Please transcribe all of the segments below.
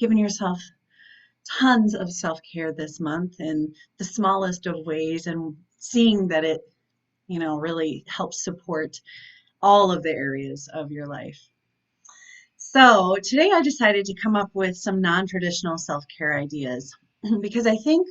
giving yourself tons of self-care this month in the smallest of ways and seeing that it, really helps support all of the areas of your life. So today I decided to come up with some non-traditional self-care ideas because I think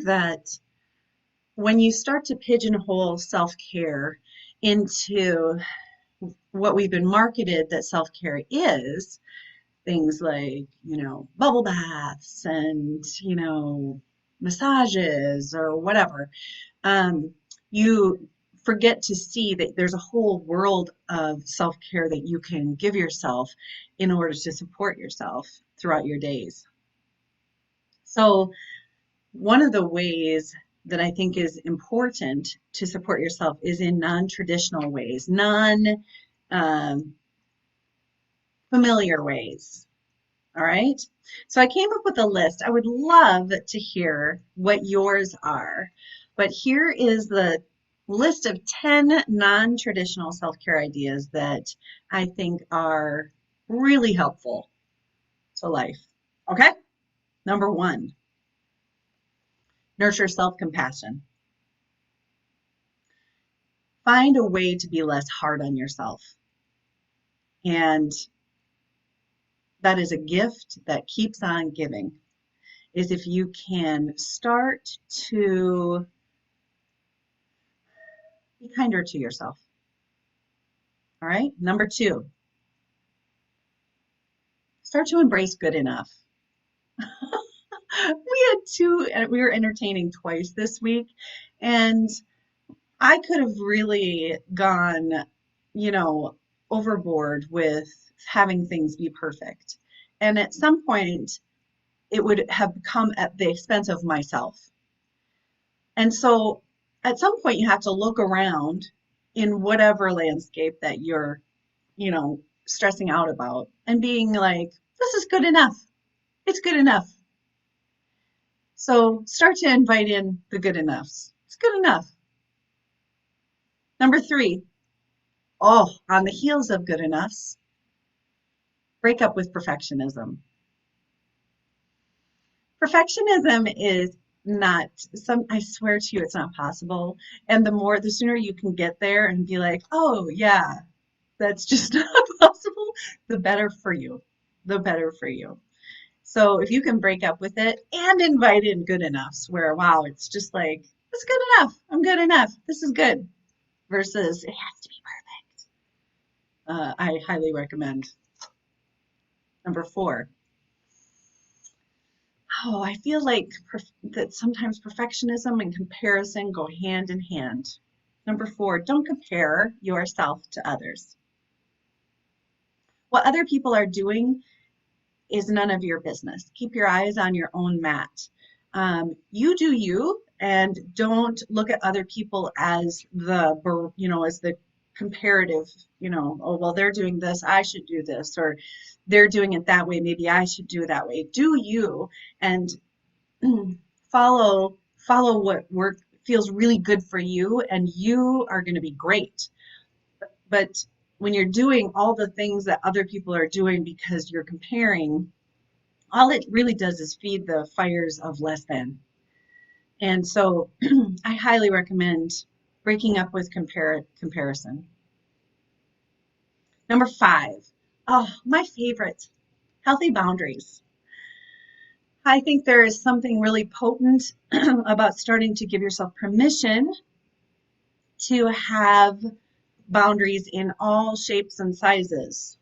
that when you start to pigeonhole self-care into what we've been marketed that self-care is, things like, bubble baths and, massages or whatever, you forget to see that there's a whole world of self-care that you can give yourself in order to support yourself throughout your days. So one of the ways that I think is important to support yourself is in non-traditional ways, non-familiar ways. All right. So I came up with a list. I would love to hear what yours are, but here is the list of 10 non-traditional self-care ideas that I think are really helpful to life. Okay. Number one, nurture self-compassion. Find a way to be less hard on yourself. And that is a gift that keeps on giving, is if you can start to be kinder to yourself. All right. Number two, start to embrace good enough. We were entertaining twice this week, and I could have really gone, you know, overboard with having things be perfect. And at some point, it would have come at the expense of myself. And so at some point, you have to look around in whatever landscape that you're, stressing out about and being like, this is good enough. It's good enough. So start to invite in the good enoughs. It's good enough. Number three, on the heels of good enoughs, break up with perfectionism. Perfectionism is not I swear to you, it's not possible. And the sooner you can get there and be like, oh yeah, that's just not possible, the better for you. The better for you. So if you can break up with it and invite in good enoughs where, wow, it's just like, it's good enough. I'm good enough. This is good. Versus it has to be perfect. I highly recommend. Number four. I feel like that sometimes perfectionism and comparison go hand in hand. Number four, don't compare yourself to others. What other people are doing is none of your business. Keep your eyes on your own mat. You do you, and don't look at other people as the comparative, oh, well, they're doing this, I should do this, or they're doing it that way, maybe I should do it that way. Do you, and follow what work feels really good for you, and you are going to be great. But when you're doing all the things that other people are doing because you're comparing, all it really does is feed the fires of less than. And so I highly recommend breaking up with comparison. Number five, my favorite, healthy boundaries. I think there is something really potent about starting to give yourself permission to have boundaries in all shapes and sizes,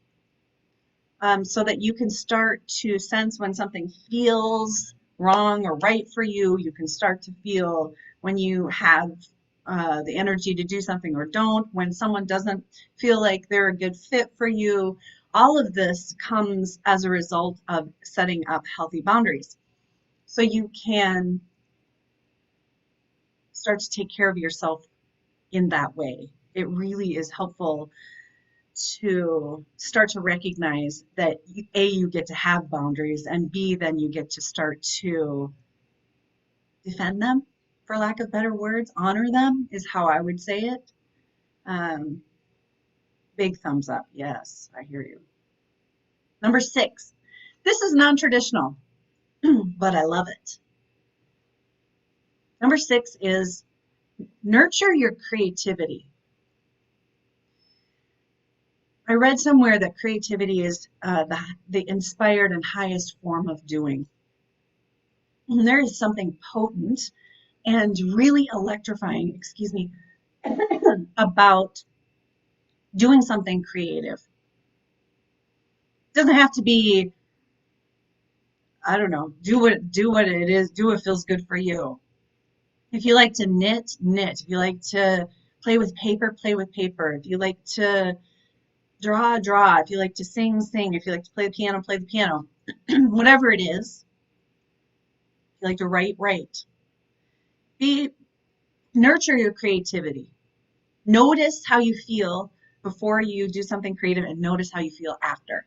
so that you can start to sense when something feels wrong or right for you. You can start to feel when you have the energy to do something or don't, when someone doesn't feel like they're a good fit for you. All of this comes as a result of setting up healthy boundaries. So you can start to take care of yourself in that way. It really is helpful to start to recognize that A, you get to have boundaries, and B, then you get to start to defend them, for lack of better words. Honor them is how I would say it. Big thumbs up. Yes, I hear you. Number six, This is non-traditional, but I love it. Number 6 is nurture your creativity. I read somewhere that creativity is the inspired and highest form of doing. And there is something potent and really electrifying, excuse me, about doing something creative. It doesn't have to be, I don't know, do what it is, do what feels good for you. If you like to knit, knit. If you like to play with paper, play with paper. If you like to draw, draw. If you like to sing, sing. If you like to play the piano, play the piano. Whatever it is. If you like to write, write. Nurture your creativity. Notice how you feel before you do something creative and notice how you feel after.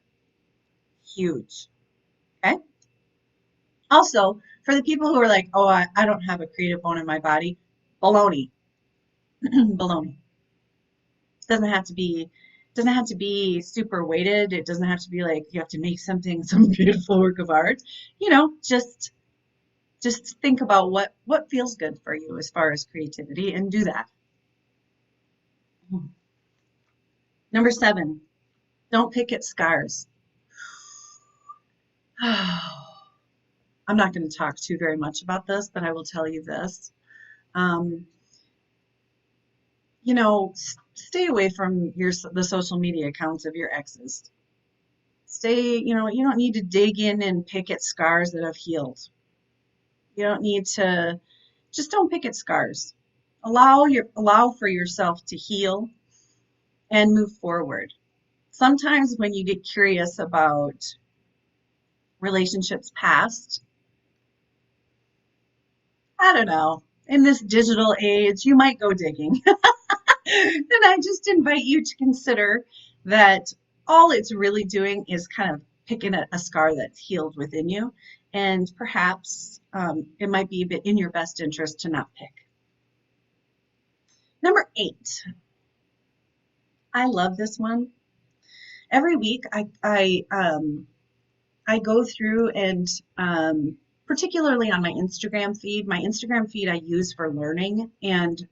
Huge. Okay? Also, for the people who are like, oh, I don't have a creative bone in my body, baloney. Baloney. Doesn't have to be super weighted. It doesn't have to be like you have to make something, some beautiful work of art. You know, just think about what feels good for you as far as creativity and do that. Number 7, don't pick at scars. I'm not going to talk too very much about this, but I will tell you this. Um, stay away from the social media accounts of your exes. You don't need to dig in and pick at scars that have healed. You don't need to, just don't pick at scars. Allow for yourself to heal and move forward. Sometimes when you get curious about relationships past, I don't know, in this digital age, you might go digging. And I just invite you to consider that all it's really doing is kind of picking at a scar that's healed within you. And perhaps it might be a bit in your best interest to not pick. Number 8. I love this one. Every week I go through and particularly on my Instagram feed. My Instagram feed I use for learning, and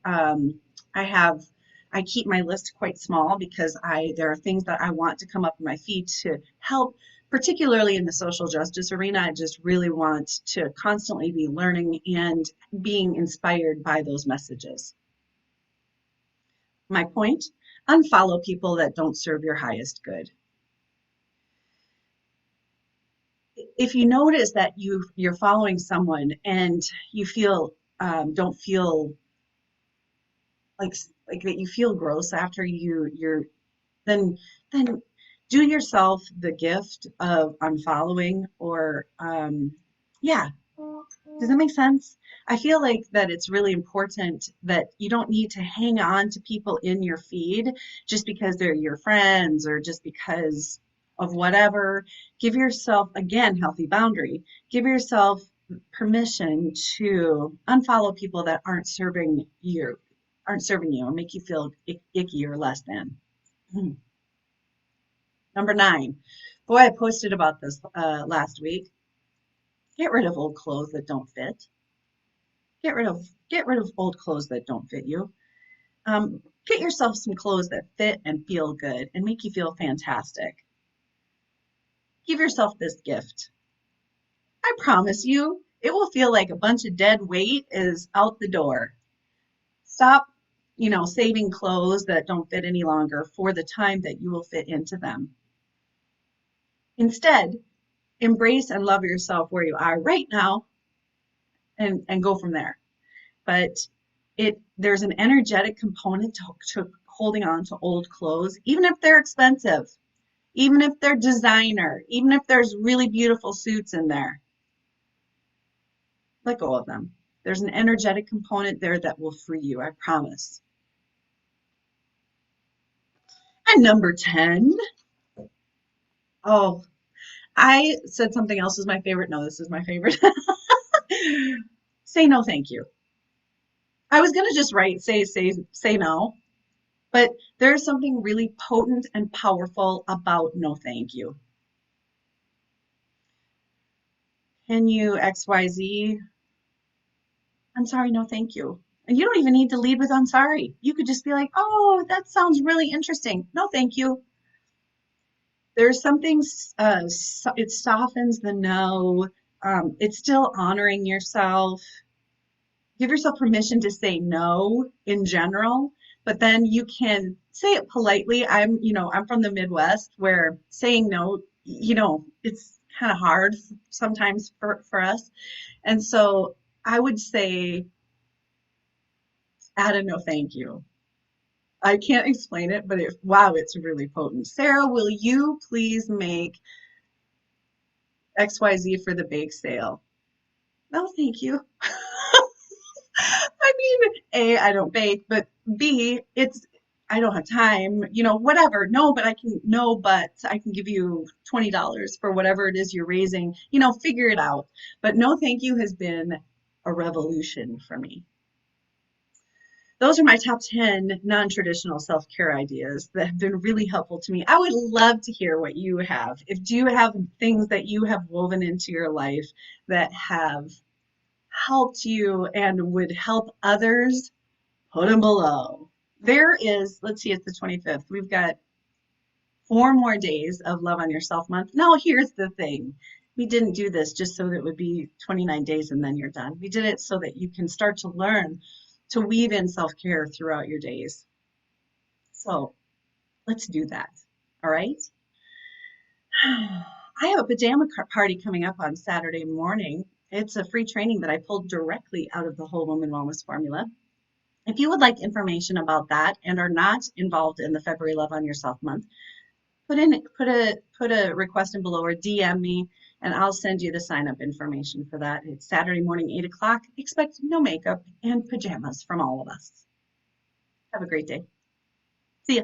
I keep my list quite small because there are things that I want to come up in my feed to help, particularly in the social justice arena. I just really want to constantly be learning and being inspired by those messages. My point, unfollow people that don't serve your highest good. If you notice that you're following someone and you don't feel like that you feel gross after then do yourself the gift of unfollowing or yeah. Does that make sense? I feel like that it's really important that you don't need to hang on to people in your feed just because they're your friends or just because of whatever. Give yourself, again, healthy boundary. Give yourself permission to unfollow people that aren't serving you and make you feel icky or less than. Number 9. Boy, I posted about this last week. Get rid of old clothes that don't fit. Get rid of old clothes that don't fit you. Get yourself some clothes that fit and feel good and make you feel fantastic. Give yourself this gift. I promise you, it will feel like a bunch of dead weight is out the door. Stop, saving clothes that don't fit any longer for the time that you will fit into them. Instead, embrace and love yourself where you are right now and go from there. But there's an energetic component to holding on to old clothes, even if they're expensive, even if they're designer, even if there's really beautiful suits in there. Let go of them. There's an energetic component there that will free you, I promise. And number 10. Oh, I said something else is my favorite. No, this is my favorite. Say no, thank you. I was going to just write say no, but there's something really potent and powerful about no thank you. can you XYZ? I'm sorry, no, thank you. And you don't even need to lead with I'm sorry. You could just be like, oh, that sounds really interesting. No, thank you. There's something, it softens the no. It's still honoring yourself. Give yourself permission to say no in general, but then you can say it politely. I'm from the Midwest where saying no, it's kind of hard sometimes for us. And so I would say, add a no thank you. I can't explain it, but wow, it's really potent. Sarah, will you please make XYZ for the bake sale? No, thank you. I mean, A, I don't bake, but B, I don't have time, whatever. No, but I can give you $20 for whatever it is you're raising, figure it out. But no, thank you has been a revolution for me. Those are my top 10 non-traditional self-care ideas that have been really helpful to me. I would love to hear what you have. Do you have things that you have woven into your life that have helped you and would help others? Put them below. There is, let's see, it's the 25th. We've got 4 more days of Love on Yourself month. Now, here's the thing. We didn't do this just so that it would be 29 days and then you're done. We did it so that you can start to learn to weave in self-care throughout your days. So let's do that. All right. I have a pajama party coming up on Saturday morning. It's a free training that I pulled directly out of the Whole Woman Wellness Formula. If you would like information about that and are not involved in the February Love on Yourself month, put a request in below or DM me and I'll send you the sign up information for that. It's Saturday morning, 8 o'clock. Expect no makeup and pajamas from all of us. Have a great day. See ya.